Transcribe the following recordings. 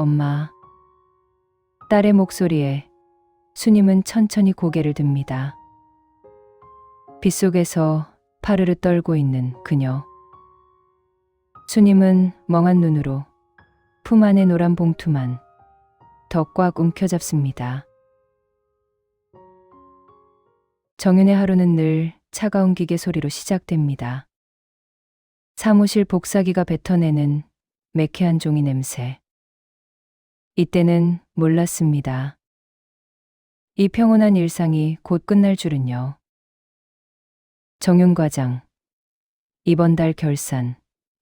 엄마. 딸의 목소리에 수님은 천천히 고개를 듭니다. 빗속에서 파르르 떨고 있는 그녀. 수님은 멍한 눈으로 품 안의 노란 봉투만 더 꽉 움켜잡습니다. 정윤의 하루는 늘 차가운 기계 소리로 시작됩니다. 사무실 복사기가 뱉어내는 매캐한 종이 냄새. 이때는 몰랐습니다. 이 평온한 일상이 곧 끝날 줄은요. 정윤 과장, 이번 달 결산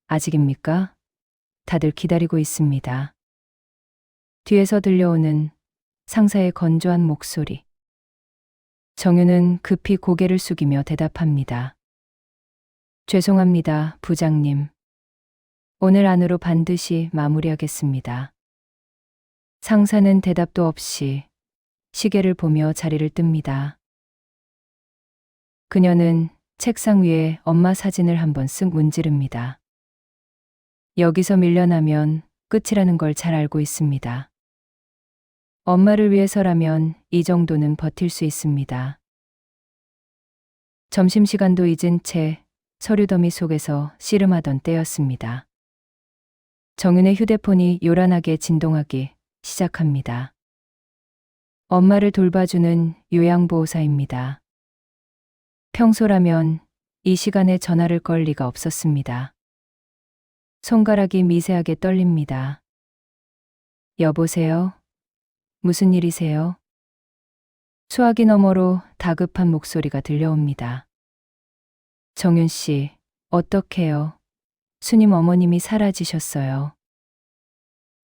아직입니까? 다들 기다리고 있습니다. 뒤에서 들려오는 상사의 건조한 목소리. 정윤은 급히 고개를 숙이며 대답합니다. 죄송합니다, 부장님. 오늘 안으로 반드시 마무리하겠습니다. 상사는 대답도 없이 시계를 보며 자리를 뜹니다. 그녀는 책상 위에 엄마 사진을 한번 쓱 문지릅니다. 여기서 밀려나면 끝이라는 걸 잘 알고 있습니다. 엄마를 위해서라면 이 정도는 버틸 수 있습니다. 점심시간도 잊은 채 서류 더미 속에서 씨름하던 때였습니다. 정윤의 휴대폰이 요란하게 진동하기 시작합니다. 엄마를 돌봐주는 요양보호사입니다. 평소라면 이 시간에 전화를 걸 리가 없었습니다. 손가락이 미세하게 떨립니다. 여보세요? 무슨 일이세요? 수화기 너머로 다급한 목소리가 들려옵니다. 정윤 씨, 어떡해요? 수님 어머님이 사라지셨어요.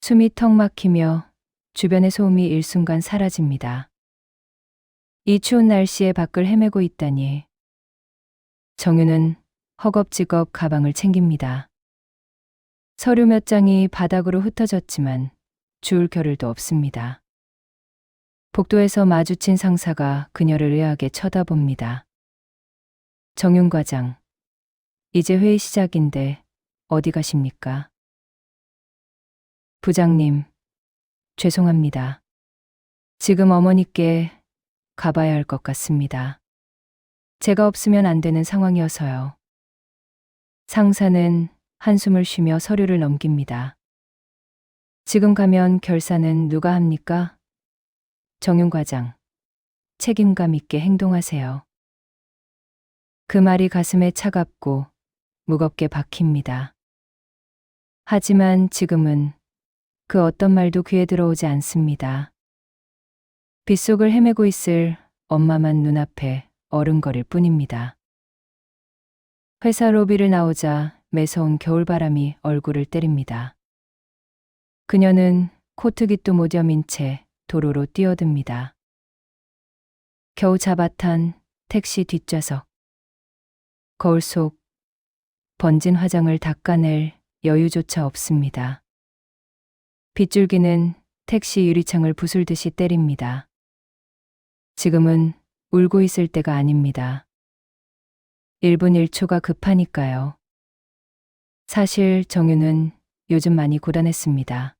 숨이 턱 막히며 주변의 소음이 일순간 사라집니다. 이 추운 날씨에 밖을 헤매고 있다니. 정윤은 허겁지겁 가방을 챙깁니다. 서류 몇 장이 바닥으로 흩어졌지만 주울 겨를도 없습니다. 복도에서 마주친 상사가 그녀를 의아하게 쳐다봅니다. 정윤 과장, 이제 회의 시작인데 어디 가십니까? 부장님, 죄송합니다. 지금 어머니께 가봐야 할 것 같습니다. 제가 없으면 안 되는 상황이어서요. 상사는 한숨을 쉬며 서류를 넘깁니다. 지금 가면 결산은 누가 합니까? 정윤 과장, 책임감 있게 행동하세요. 그 말이 가슴에 차갑고 무겁게 박힙니다. 하지만 지금은 그 어떤 말도 귀에 들어오지 않습니다. 빗속을 헤매고 있을 엄마만 눈앞에 어른거릴 뿐입니다. 회사 로비를 나오자 매서운 겨울바람이 얼굴을 때립니다. 그녀는 코트깃도 못 여민 채 도로로 뛰어듭니다. 겨우 잡아탄 택시 뒷좌석. 거울 속 번진 화장을 닦아낼 여유조차 없습니다. 빗줄기는 택시 유리창을 부술듯이 때립니다. 지금은 울고 있을 때가 아닙니다. 1분 1초가 급하니까요. 사실 정윤은 요즘 많이 고단했습니다.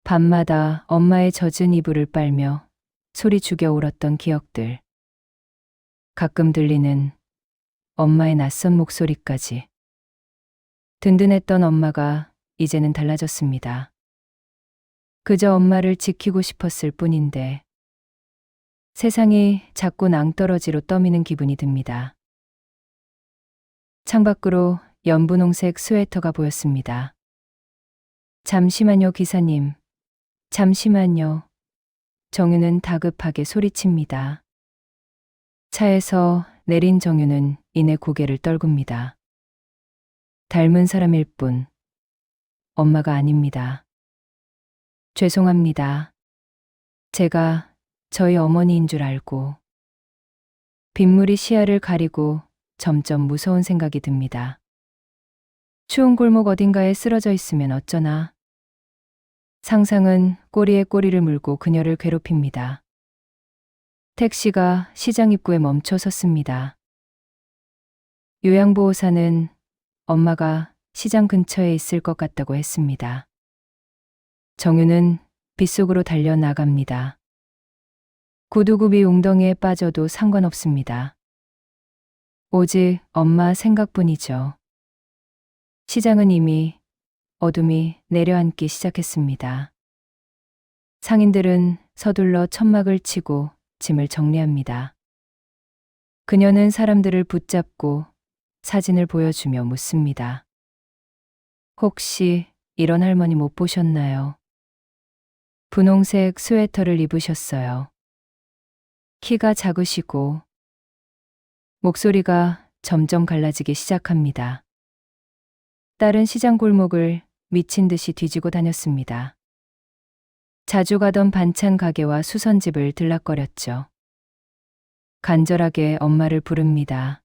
밤마다 엄마의 젖은 이불을 빨며 소리 죽여 울었던 기억들. 가끔 들리는 엄마의 낯선 목소리까지. 든든했던 엄마가 이제는 달라졌습니다. 그저 엄마를 지키고 싶었을 뿐인데 세상이 자꾸 낭떠러지로 떠미는 기분이 듭니다. 창밖으로 연분홍색 스웨터가 보였습니다. 잠시만요, 기사님. 잠시만요. 정윤은 다급하게 소리칩니다. 차에서 내린 정윤은 이내 고개를 떨굽니다. 닮은 사람일 뿐 엄마가 아닙니다. 죄송합니다. 제가 저희 어머니인 줄 알고. 빗물이 시야를 가리고 점점 무서운 생각이 듭니다. 추운 골목 어딘가에 쓰러져 있으면 어쩌나. 상상은 꼬리에 꼬리를 물고 그녀를 괴롭힙니다. 택시가 시장 입구에 멈춰 섰습니다. 요양보호사는 엄마가 시장 근처에 있을 것 같다고 했습니다. 정유는 빗속으로 달려 나갑니다. 구두굽이 웅덩이에 빠져도 상관없습니다. 오직 엄마 생각뿐이죠. 시장은 이미 어둠이 내려앉기 시작했습니다. 상인들은 서둘러 천막을 치고 짐을 정리합니다. 그녀는 사람들을 붙잡고 사진을 보여주며 묻습니다. 혹시 이런 할머니 못 보셨나요? 분홍색 스웨터를 입으셨어요. 키가 작으시고 목소리가 점점 갈라지기 시작합니다. 딸은 시장 골목을 미친 듯이 뒤지고 다녔습니다. 자주 가던 반찬 가게와 수선집을 들락거렸죠. 간절하게 엄마를 부릅니다.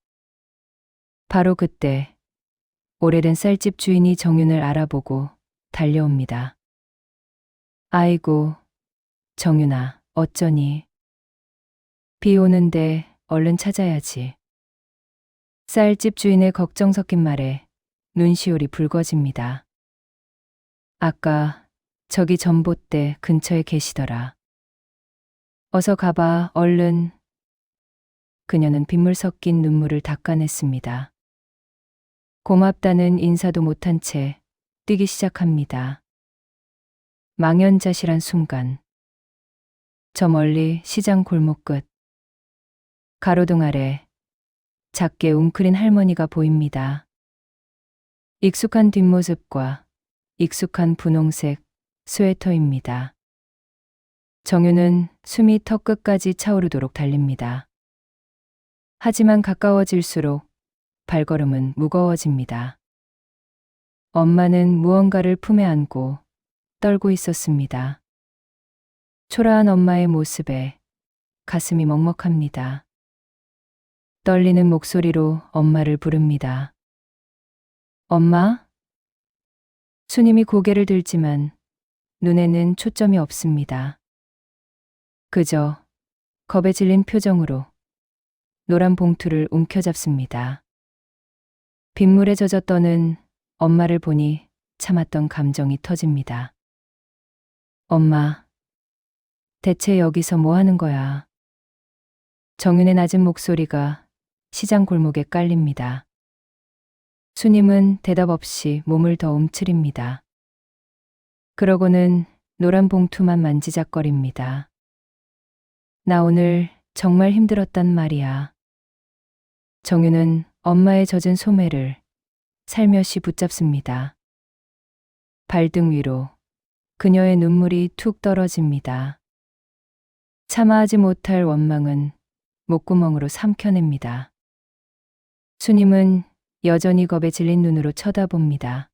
바로 그때 오래된 쌀집 주인이 정윤을 알아보고 달려옵니다. 아이고, 정윤아, 어쩌니? 비 오는데 얼른 찾아야지. 쌀집 주인의 걱정 섞인 말에 눈시울이 붉어집니다. 아까 저기 전봇대 근처에 계시더라. 어서 가봐, 얼른. 그녀는 빗물 섞인 눈물을 닦아냈습니다. 고맙다는 인사도 못한 채 뛰기 시작합니다. 망연자실한 순간, 저 멀리 시장 골목 끝, 가로등 아래 작게 웅크린 할머니가 보입니다. 익숙한 뒷모습과 익숙한 분홍색 스웨터입니다. 정유는 숨이 턱 끝까지 차오르도록 달립니다. 하지만 가까워질수록 발걸음은 무거워집니다. 엄마는 무언가를 품에 안고 떨고 있었습니다. 초라한 엄마의 모습에 가슴이 먹먹합니다. 떨리는 목소리로 엄마를 부릅니다. 엄마? 수님이 고개를 들지만 눈에는 초점이 없습니다. 그저 겁에 질린 표정으로 노란 봉투를 움켜잡습니다. 빗물에 젖어 떠는 엄마를 보니 참았던 감정이 터집니다. 엄마, 대체 여기서 뭐 하는 거야? 정윤의 낮은 목소리가 시장 골목에 깔립니다. 수님은 대답 없이 몸을 더 움츠립니다. 그러고는 노란 봉투만 만지작거립니다. 나 오늘 정말 힘들었단 말이야. 정유는 엄마의 젖은 소매를 살며시 붙잡습니다. 발등 위로 그녀의 눈물이 툭 떨어집니다. 참아하지 못할 원망은 목구멍으로 삼켜냅니다. 수님은 여전히 겁에 질린 눈으로 쳐다봅니다.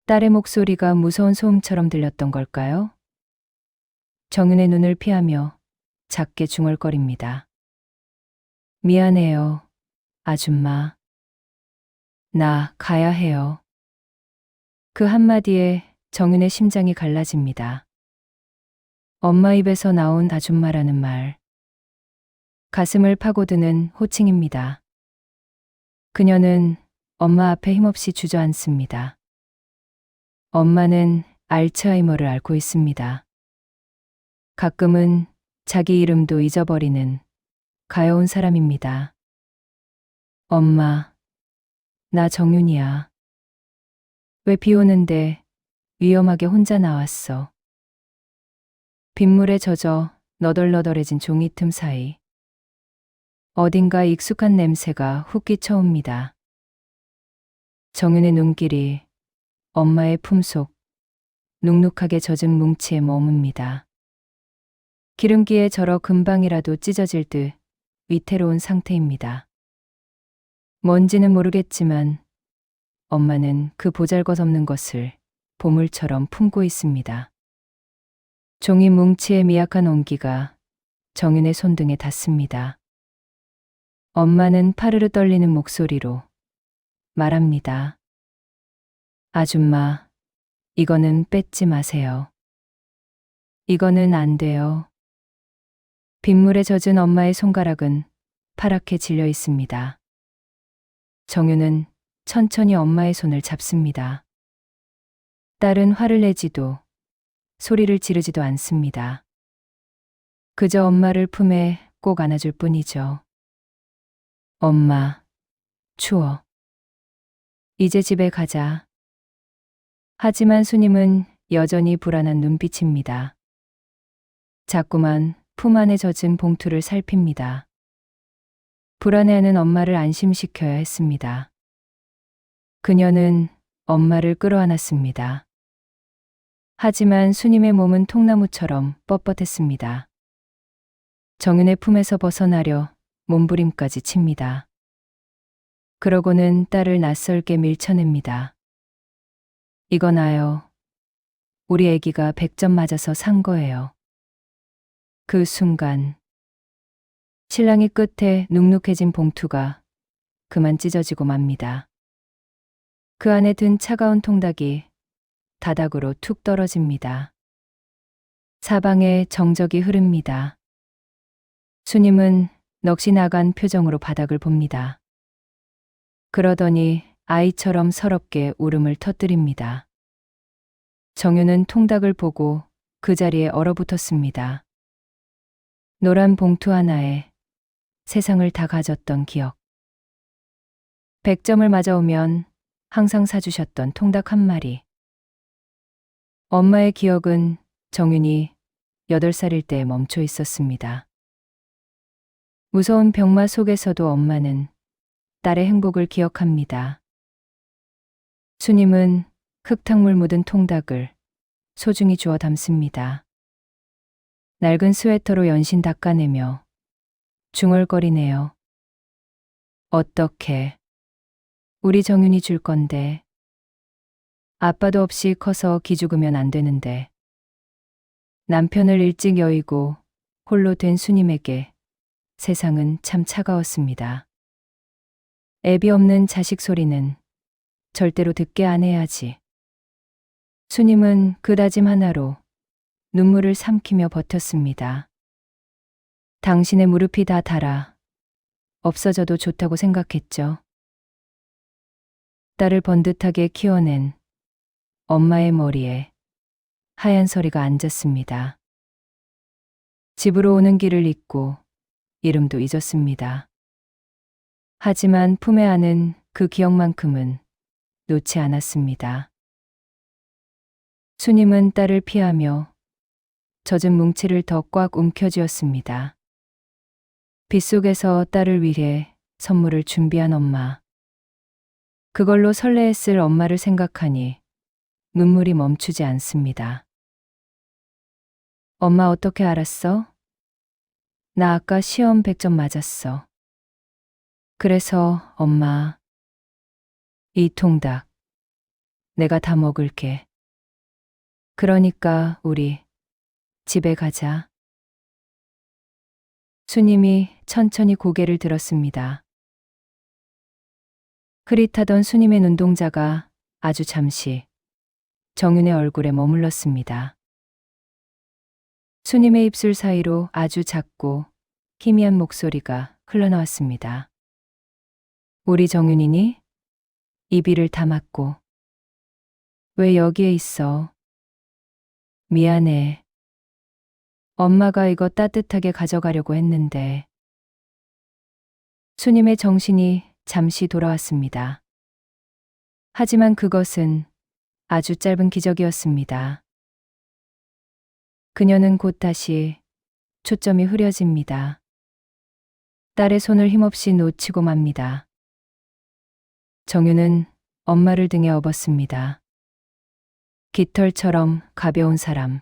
딸의 목소리가 무서운 소음처럼 들렸던 걸까요? 정윤의 눈을 피하며 작게 중얼거립니다. 미안해요, 아줌마. 나 가야 해요. 그 한마디에 정윤의 심장이 갈라집니다. 엄마 입에서 나온 아줌마라는 말. 가슴을 파고드는 호칭입니다. 그녀는 엄마 앞에 힘없이 주저앉습니다. 엄마는 알츠하이머를 앓고 있습니다. 가끔은 자기 이름도 잊어버리는 가여운 사람입니다. 엄마, 나 정윤이야. 왜 비 오는데 위험하게 혼자 나왔어? 빗물에 젖어 너덜너덜해진 종이 틈 사이 어딘가 익숙한 냄새가 훅 끼쳐옵니다. 정윤의 눈길이 엄마의 품속 눅눅하게 젖은 뭉치에 머뭅니다. 기름기에 절어 금방이라도 찢어질 듯 위태로운 상태입니다. 뭔지는 모르겠지만 엄마는 그 보잘것없는 것을 보물처럼 품고 있습니다. 종이 뭉치의 미약한 온기가 정윤의 손등에 닿습니다. 엄마는 파르르 떨리는 목소리로 말합니다. 아줌마, 이거는 뺏지 마세요. 이거는 안 돼요. 빗물에 젖은 엄마의 손가락은 파랗게 질려 있습니다. 정윤은 천천히 엄마의 손을 잡습니다. 딸은 화를 내지도 소리를 지르지도 않습니다. 그저 엄마를 품에 꼭 안아줄 뿐이죠. 엄마, 추워. 이제 집에 가자. 하지만 수님은 여전히 불안한 눈빛입니다. 자꾸만 품 안에 젖은 봉투를 살핍니다. 불안해하는 엄마를 안심시켜야 했습니다. 그녀는 엄마를 끌어안았습니다. 하지만 수님의 몸은 통나무처럼 뻣뻣했습니다. 정윤의 품에서 벗어나려 몸부림까지 칩니다. 그러고는 딸을 낯설게 밀쳐냅니다. 이거 나요. 우리 애기가 100점 맞아서 산 거예요. 그 순간 신랑이 끝에 눅눅해진 봉투가 그만 찢어지고 맙니다. 그 안에 든 차가운 통닭이 다닥으로 툭 떨어집니다. 사방에 정적이 흐릅니다. 수님은 넋이 나간 표정으로 바닥을 봅니다. 그러더니 아이처럼 서럽게 울음을 터뜨립니다. 정윤은 통닭을 보고 그 자리에 얼어붙었습니다. 노란 봉투 하나에 세상을 다 가졌던 기억. 100점을 맞아오면 항상 사주셨던 통닭 한 마리. 엄마의 기억은 정윤이 8살일 때 멈춰 있었습니다. 무서운 병마 속에서도 엄마는 딸의 행복을 기억합니다. 수님은 흙탕물 묻은 통닭을 소중히 주워 담습니다. 낡은 스웨터로 연신 닦아내며 중얼거리네요. 어떻게 우리 정윤이 줄 건데. 아빠도 없이 커서 기죽으면 안 되는데. 남편을 일찍 여의고 홀로 된 수님에게 세상은 참 차가웠습니다. 애비 없는 자식 소리는 절대로 듣게 안 해야지. 수님은 그 다짐 하나로 눈물을 삼키며 버텼습니다. 당신의 무릎이 다 닳아 없어져도 좋다고 생각했죠. 딸을 번듯하게 키워낸 엄마의 머리에 하얀 서리가 앉았습니다. 집으로 오는 길을 잊고 이름도 잊었습니다. 하지만 품에 안은 그 기억만큼은 놓지 않았습니다. 수님은 딸을 피하며 젖은 뭉치를 더 꽉 움켜쥐었습니다. 빗속에서 딸을 위해 선물을 준비한 엄마. 그걸로 설레했을 엄마를 생각하니 눈물이 멈추지 않습니다. 엄마 어떻게 알았어? 나 아까 시험 100점 맞았어. 그래서 엄마, 이 통닭 내가 다 먹을게. 그러니까 우리 집에 가자. 수님이 천천히 고개를 들었습니다. 흐릿하던 수님의 눈동자가 아주 잠시 정윤의 얼굴에 머물렀습니다. 수님의 입술 사이로 아주 작고 희미한 목소리가 흘러나왔습니다. 우리 정윤이니? 입이를 다맞고. 왜 여기에 있어? 미안해. 엄마가 이거 따뜻하게 가져가려고 했는데. 수님의 정신이 잠시 돌아왔습니다. 하지만 그것은 아주 짧은 기적이었습니다. 그녀는 곧 다시 초점이 흐려집니다. 딸의 손을 힘없이 놓치고 맙니다. 정윤은 엄마를 등에 업었습니다. 깃털처럼 가벼운 사람.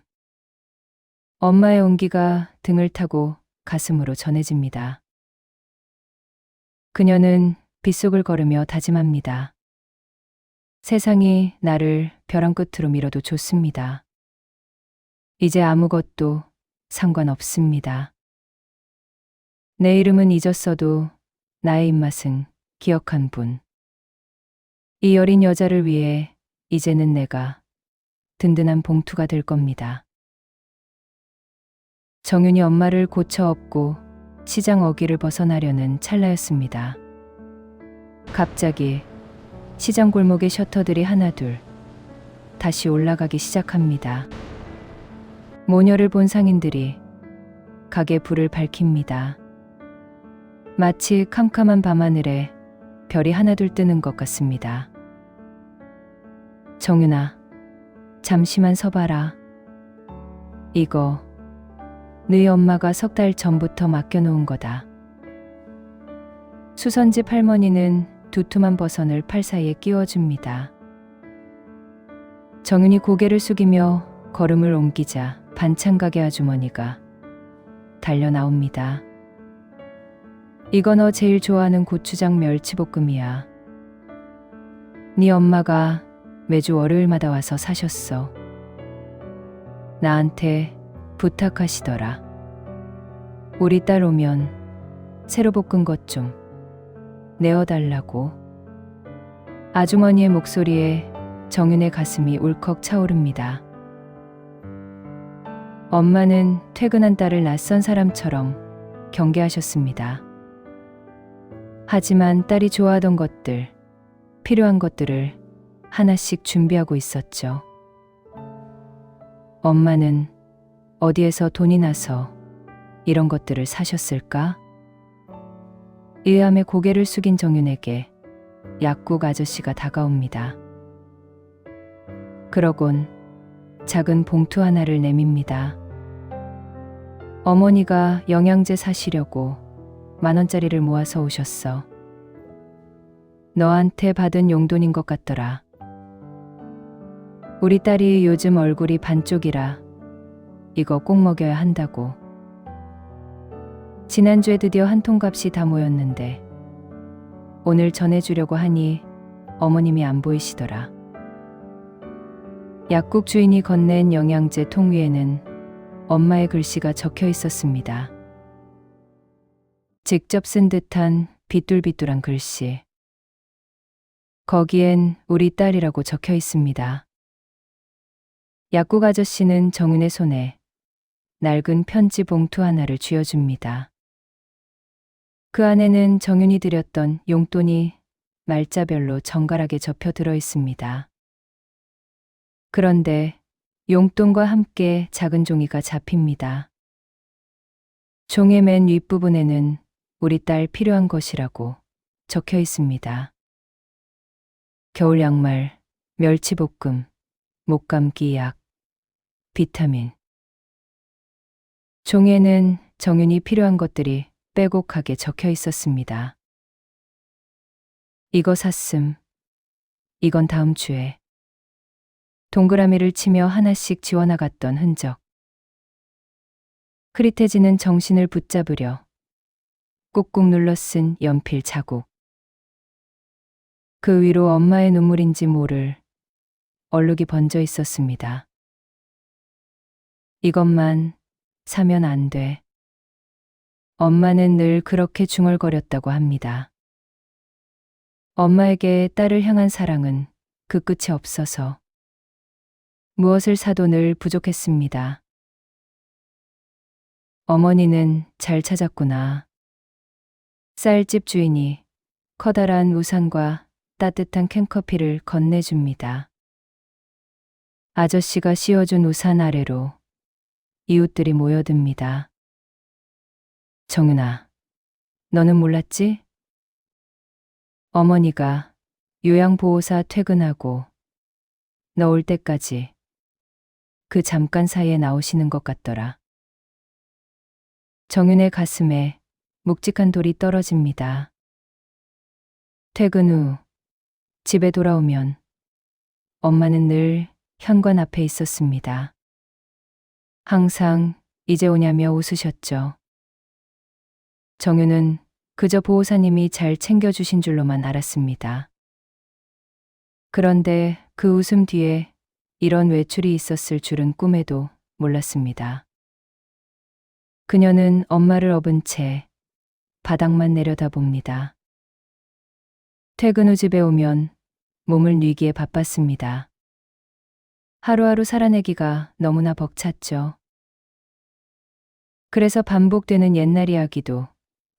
엄마의 온기가 등을 타고 가슴으로 전해집니다. 그녀는 빗속을 걸으며 다짐합니다. 세상이 나를 벼랑 끝으로 밀어도 좋습니다. 이제 아무것도 상관없습니다. 내 이름은 잊었어도 나의 입맛은 기억한 분. 이 어린 여자를 위해 이제는 내가 든든한 봉투가 될 겁니다. 정윤이 엄마를 고쳐 업고 시장 어귀를 벗어나려는 찰나였습니다. 갑자기 시장 골목의 셔터들이 하나둘 다시 올라가기 시작합니다. 모녀를 본 상인들이 가게 불을 밝힙니다. 마치 캄캄한 밤하늘에 별이 하나둘 뜨는 것 같습니다. 정윤아, 잠시만 서봐라. 이거 너희 엄마가 석 달 전부터 맡겨놓은 거다. 수선집 할머니는 두툼한 버선을 팔 사이에 끼워줍니다. 정윤이 고개를 숙이며 걸음을 옮기자 반찬가게 아주머니가 달려 나옵니다. 이거 너 제일 좋아하는 고추장 멸치볶음이야. 네 엄마가 매주 월요일마다 와서 사셨어. 나한테 부탁하시더라. 우리 딸 오면 새로 볶은 것 좀 내어달라고. 아주머니의 목소리에 정윤의 가슴이 울컥 차오릅니다. 엄마는 퇴근한 딸을 낯선 사람처럼 경계하셨습니다. 하지만 딸이 좋아하던 것들, 필요한 것들을 하나씩 준비하고 있었죠. 엄마는 어디에서 돈이 나서 이런 것들을 사셨을까? 의아함에 고개를 숙인 정윤에게 약국 아저씨가 다가옵니다. 그러곤 작은 봉투 하나를 내밉니다. 어머니가 영양제 사시려고 10,000원짜리를 모아서 오셨어. 너한테 받은 용돈인 것 같더라. 우리 딸이 요즘 얼굴이 반쪽이라 이거 꼭 먹여야 한다고. 지난주에 드디어 한 통값이 다 모였는데 오늘 전해주려고 하니 어머님이 안 보이시더라. 약국 주인이 건넨 영양제 통 위에는 엄마의 글씨가 적혀 있었습니다. 직접 쓴 듯한 비뚤비뚤한 글씨. 거기엔 우리 딸이라고 적혀 있습니다. 약국 아저씨는 정윤의 손에 낡은 편지 봉투 하나를 쥐어줍니다. 그 안에는 정윤이 드렸던 용돈이 말자별로 정갈하게 접혀 들어 있습니다. 그런데 용돈과 함께 작은 종이가 잡힙니다. 종의 맨 윗부분에는 우리 딸 필요한 것이라고 적혀 있습니다. 겨울 양말, 멸치볶음, 목감기 약, 비타민. 종에는 정윤이 필요한 것들이 빼곡하게 적혀 있었습니다. 이거 샀음. 이건 다음 주에. 동그라미를 치며 하나씩 지워나갔던 흔적. 흐릿해지는 정신을 붙잡으려 꾹꾹 눌러 쓴 연필 자국. 그 위로 엄마의 눈물인지 모를 얼룩이 번져 있었습니다. 이것만 사면 안 돼. 엄마는 늘 그렇게 중얼거렸다고 합니다. 엄마에게 딸을 향한 사랑은 그 끝이 없어서 무엇을 사도 늘 부족했습니다. 어머니는 잘 찾았구나. 쌀집 주인이 커다란 우산과 따뜻한 캔커피를 건네줍니다. 아저씨가 씌워준 우산 아래로 이웃들이 모여듭니다. 정윤아, 너는 몰랐지? 어머니가 요양보호사 퇴근하고 너 올 때까지 그 잠깐 사이에 나오시는 것 같더라. 정윤의 가슴에 묵직한 돌이 떨어집니다. 퇴근 후 집에 돌아오면 엄마는 늘 현관 앞에 있었습니다. 항상 이제 오냐며 웃으셨죠. 정윤은 그저 보호사님이 잘 챙겨주신 줄로만 알았습니다. 그런데 그 웃음 뒤에 이런 외출이 있었을 줄은 꿈에도 몰랐습니다. 그녀는 엄마를 업은 채 바닥만 내려다봅니다. 퇴근 후 집에 오면 몸을 뉘기에 바빴습니다. 하루하루 살아내기가 너무나 벅찼죠. 그래서 반복되는 옛날 이야기도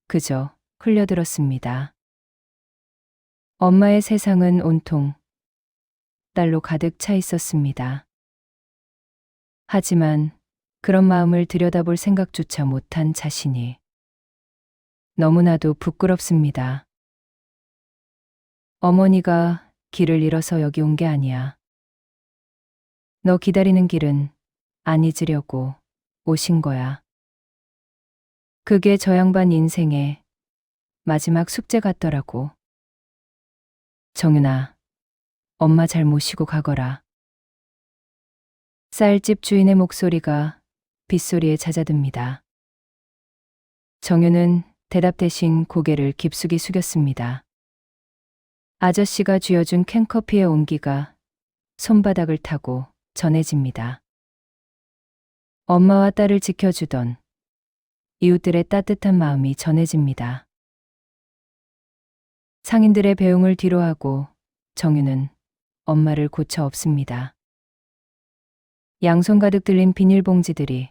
그저 흘려들었습니다. 엄마의 세상은 온통 딸로 가득 차 있었습니다. 하지만 그런 마음을 들여다볼 생각조차 못한 자신이 너무나도 부끄럽습니다. 어머니가 길을 잃어서 여기 온 게 아니야. 너 기다리는 길은 안 잊으려고 오신 거야. 그게 저 양반 인생의 마지막 숙제 같더라고. 정윤아, 엄마 잘 모시고 가거라. 쌀집 주인의 목소리가 빗소리에 잦아듭니다. 정윤은 대답 대신 고개를 깊숙이 숙였습니다. 아저씨가 쥐어준 캔커피의 온기가 손바닥을 타고 전해집니다. 엄마와 딸을 지켜주던 이웃들의 따뜻한 마음이 전해집니다. 상인들의 배웅을 뒤로하고 정윤은 엄마를 고쳐 업습니다. 양손 가득 들린 비닐봉지들이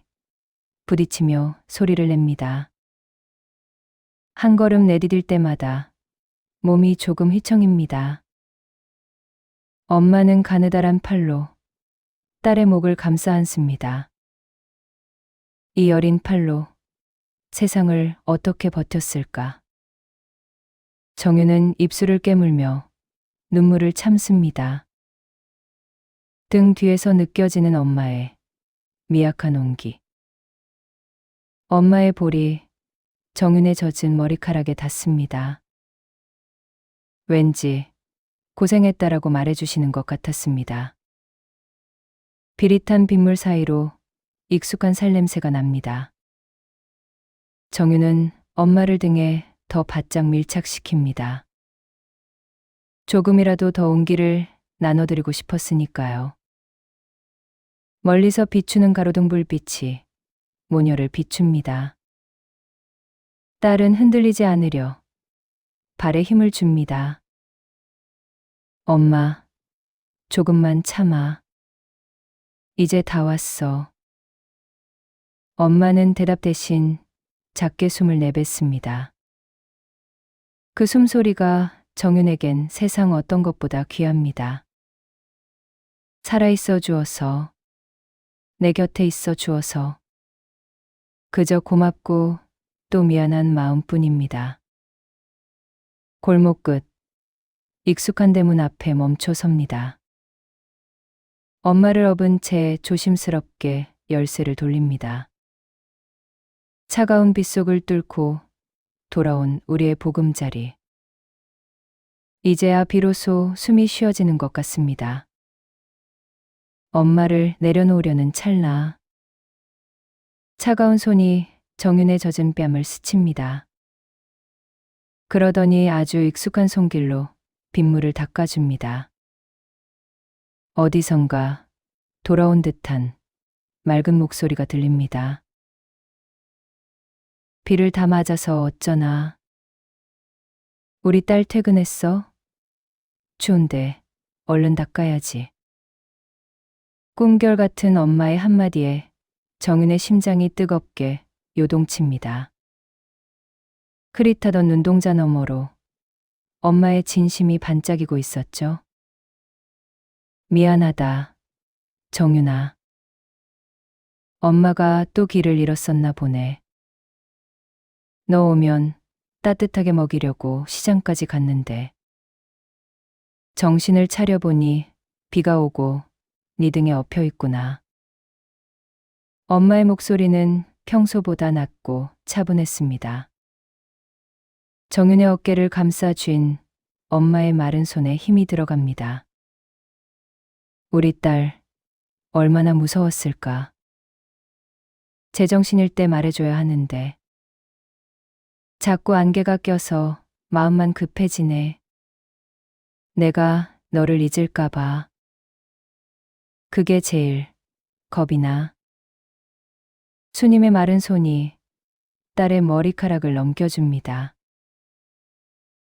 부딪히며 소리를 냅니다. 한 걸음 내디딜 때마다 몸이 조금 휘청입니다. 엄마는 가느다란 팔로 딸의 목을 감싸 안습니다. 이 여린 팔로 세상을 어떻게 버텼을까? 정윤은 입술을 깨물며 눈물을 참습니다. 등 뒤에서 느껴지는 엄마의 미약한 온기. 엄마의 볼이 정윤의 젖은 머리카락에 닿습니다. 왠지 고생했다라고 말해주시는 것 같았습니다. 비릿한 빗물 사이로 익숙한 살냄새가 납니다. 정윤은 엄마를 등에 더 바짝 밀착시킵니다. 조금이라도 더 온기를 나눠드리고 싶었으니까요. 멀리서 비추는 가로등 불빛이 모녀를 비춥니다. 딸은 흔들리지 않으려 발에 힘을 줍니다. 엄마, 조금만 참아. 이제 다 왔어. 엄마는 대답 대신 작게 숨을 내뱉습니다. 그 숨소리가 정윤에겐 세상 어떤 것보다 귀합니다. 살아있어 주어서, 내 곁에 있어 주어서, 그저 고맙고 또 미안한 마음뿐입니다. 골목 끝, 익숙한 대문 앞에 멈춰 섭니다. 엄마를 업은 채 조심스럽게 열쇠를 돌립니다. 차가운 빗속을 뚫고 돌아온 우리의 보금자리. 이제야 비로소 숨이 쉬어지는 것 같습니다. 엄마를 내려놓으려는 찰나. 차가운 손이 정윤의 젖은 뺨을 스칩니다. 그러더니 아주 익숙한 손길로 빗물을 닦아줍니다. 어디선가 돌아온 듯한 맑은 목소리가 들립니다. 비를 다 맞아서 어쩌나. 우리 딸 퇴근했어? 추운데 얼른 닦아야지. 꿈결 같은 엄마의 한마디에 정윤의 심장이 뜨겁게 요동칩니다. 흐릿하던 눈동자 너머로 엄마의 진심이 반짝이고 있었죠. 미안하다, 정윤아. 엄마가 또 길을 잃었었나 보네. 너 오면 따뜻하게 먹이려고 시장까지 갔는데 정신을 차려보니 비가 오고 네 등에 엎여 있구나. 엄마의 목소리는 평소보다 낮고 차분했습니다. 정윤의 어깨를 감싸 쥔 엄마의 마른 손에 힘이 들어갑니다. 우리 딸 얼마나 무서웠을까. 제정신일 때 말해줘야 하는데 자꾸 안개가 껴서 마음만 급해지네. 내가 너를 잊을까 봐. 그게 제일 겁이 나. 수님의 마른 손이 딸의 머리카락을 넘겨줍니다.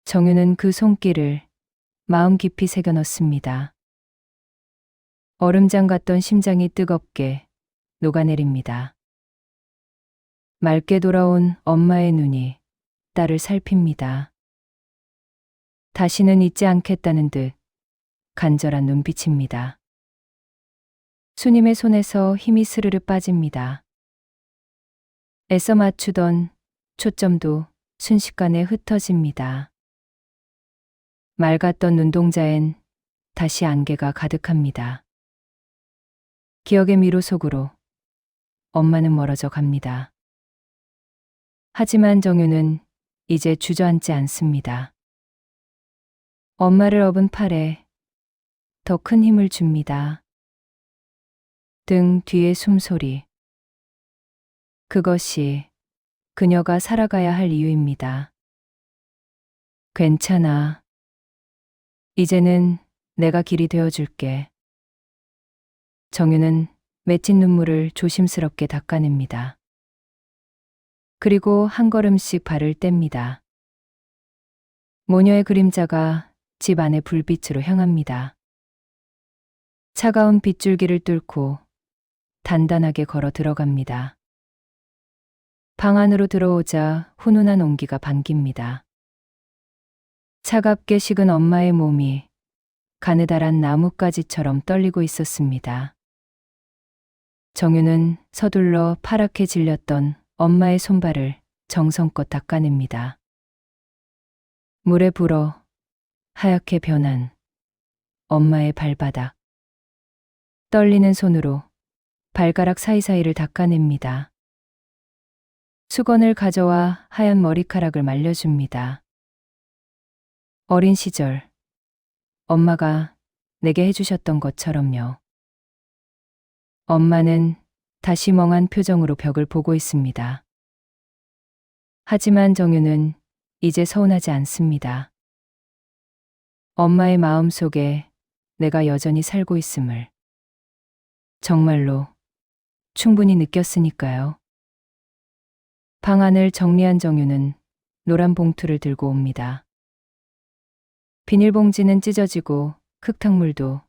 정윤은 그 손길을 마음 깊이 새겨 넣습니다. 얼음장 같던 심장이 뜨겁게 녹아내립니다. 맑게 돌아온 엄마의 눈이 딸을 살핍니다. 다시는 잊지 않겠다는 듯 간절한 눈빛입니다. 수님의 손에서 힘이 스르르 빠집니다. 애써 맞추던 초점도 순식간에 흩어집니다. 맑았던 눈동자엔 다시 안개가 가득합니다. 기억의 미로 속으로 엄마는 멀어져 갑니다. 하지만 정유는 이제 주저앉지 않습니다. 엄마를 업은 팔에 더 큰 힘을 줍니다. 등 뒤의 숨소리. 그것이 그녀가 살아가야 할 이유입니다. 괜찮아. 이제는 내가 길이 되어줄게. 정유는 맺힌 눈물을 조심스럽게 닦아냅니다. 그리고 한 걸음씩 발을 뗍니다. 모녀의 그림자가 집 안의 불빛으로 향합니다. 차가운 빗줄기를 뚫고 단단하게 걸어 들어갑니다. 방 안으로 들어오자 훈훈한 온기가 반깁니다. 차갑게 식은 엄마의 몸이 가느다란 나뭇가지처럼 떨리고 있었습니다. 정유는 서둘러 파랗게 질렸던 엄마의 손발을 정성껏 닦아냅니다. 물에 불어 하얗게 변한 엄마의 발바닥. 떨리는 손으로 발가락 사이사이를 닦아냅니다. 수건을 가져와 하얀 머리카락을 말려줍니다. 어린 시절 엄마가 내게 해주셨던 것처럼요. 엄마는 다시 멍한 표정으로 벽을 보고 있습니다. 하지만 정유는 이제 서운하지 않습니다. 엄마의 마음 속에 내가 여전히 살고 있음을 정말로 충분히 느꼈으니까요. 방 안을 정리한 정유는 노란 봉투를 들고 옵니다. 비닐봉지는 찢어지고 흙탕물도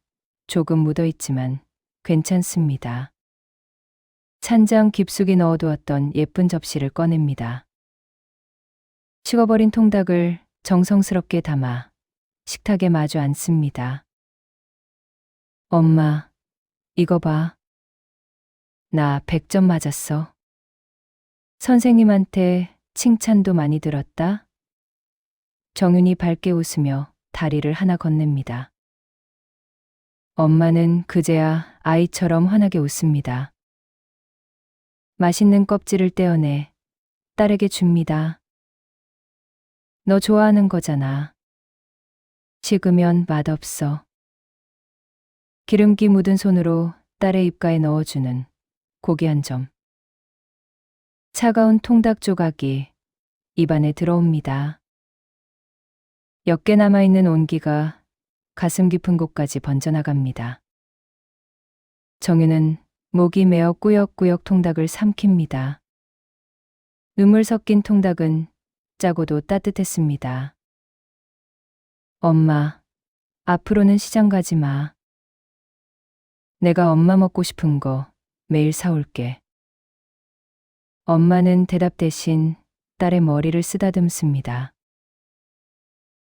조금 묻어있지만 괜찮습니다. 찬장 깊숙이 넣어두었던 예쁜 접시를 꺼냅니다. 식어버린 통닭을 정성스럽게 담아 식탁에 마주 앉습니다. 엄마, 이거 봐. 나 100점 맞았어. 선생님한테 칭찬도 많이 들었다. 정윤이 밝게 웃으며 다리를 하나 건넵니다. 엄마는 그제야 아이처럼 환하게 웃습니다. 맛있는 껍질을 떼어내 딸에게 줍니다. 너 좋아하는 거잖아. 식으면 맛없어. 기름기 묻은 손으로 딸의 입가에 넣어주는 고기 한 점. 차가운 통닭 조각이 입안에 들어옵니다. 옅게 남아있는 온기가 가슴 깊은 곳까지 번져나갑니다. 정유는 목이 메어 꾸역꾸역 통닭을 삼킵니다. 눈물 섞인 통닭은 짜고도 따뜻했습니다. 엄마, 앞으로는 시장 가지 마. 내가 엄마 먹고 싶은 거 매일 사올게. 엄마는 대답 대신 딸의 머리를 쓰다듬습니다.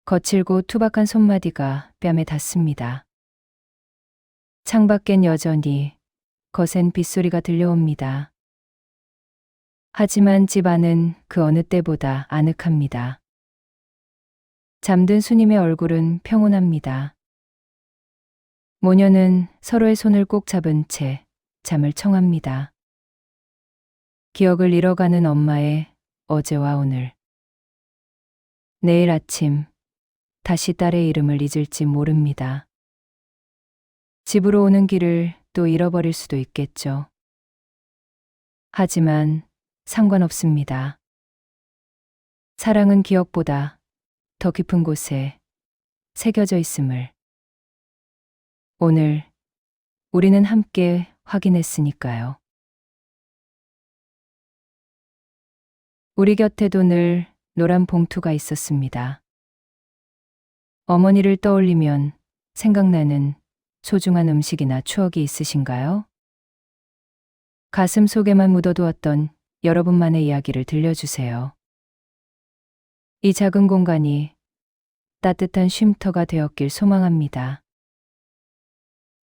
거칠고 투박한 손마디가 뺨에 닿습니다. 창밖엔 여전히 거센 빗소리가 들려옵니다. 하지만 집 안은 그 어느 때보다 아늑합니다. 잠든 수님의 얼굴은 평온합니다. 모녀는 서로의 손을 꼭 잡은 채 잠을 청합니다. 기억을 잃어가는 엄마의 어제와 오늘. 내일 아침 다시 딸의 이름을 잊을지 모릅니다. 집으로 오는 길을 또 잃어버릴 수도 있겠죠. 하지만 상관없습니다. 사랑은 기억보다 더 깊은 곳에 새겨져 있음을 오늘 우리는 함께 확인했으니까요. 우리 곁에도 늘 노란 봉투가 있었습니다. 어머니를 떠올리면 생각나는 소중한 음식이나 추억이 있으신가요? 가슴 속에만 묻어두었던 여러분만의 이야기를 들려주세요. 이 작은 공간이 따뜻한 쉼터가 되었길 소망합니다.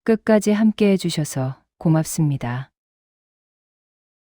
끝까지 함께 해주셔서 고맙습니다.